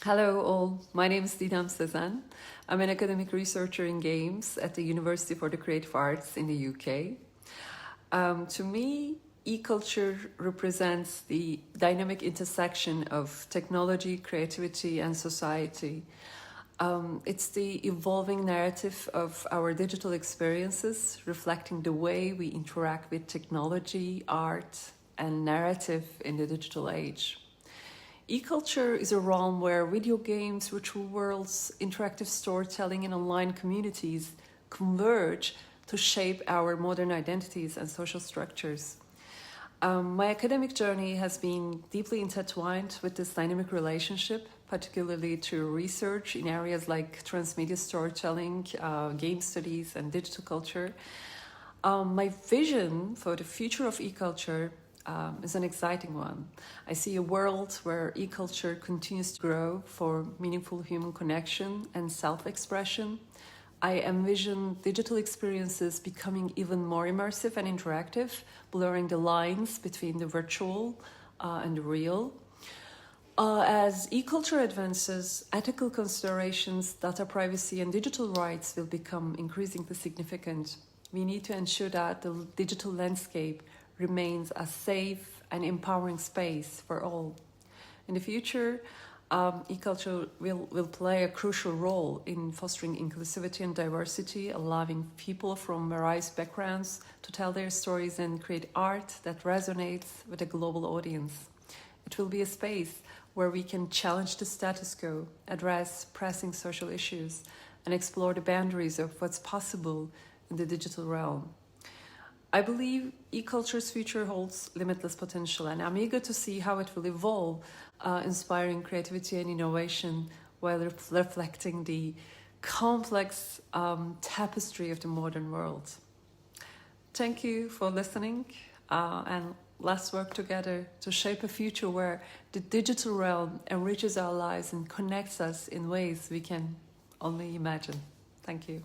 Hello all, my name is Digdem Sezen. I'm an academic researcher in games at the University for the Creative Arts in the UK. To me, e-culture represents the dynamic intersection of technology, creativity, and society. It's the evolving narrative of our digital experiences, reflecting the way we interact with technology, art, and narrative in the digital age. E-culture is a realm where video games, virtual worlds, interactive storytelling, and online communities converge to shape our modern identities and social structures. My academic journey has been deeply intertwined with this dynamic relationship, particularly through research in areas like transmedia storytelling, game studies, and digital culture. My vision for the future of e-culture is an exciting one. I see a world where e-culture continues to grow for meaningful human connection and self-expression. I envision digital experiences becoming even more immersive and interactive, blurring the lines between the virtual and the real. As e-culture advances, ethical considerations, data privacy, and digital rights will become increasingly significant. We need to ensure that the digital landscape remains a safe and empowering space for all. In the future, e-culture will play a crucial role in fostering inclusivity and diversity, allowing people from various backgrounds to tell their stories and create art that resonates with a global audience. It will be a space where we can challenge the status quo, address pressing social issues, and explore the boundaries of what's possible in the digital realm. I believe e-culture's future holds limitless potential, and I'm eager to see how it will evolve, inspiring creativity and innovation while reflecting the complex tapestry of the modern world. Thank you for listening, and let's work together to shape a future where the digital realm enriches our lives and connects us in ways we can only imagine. Thank you.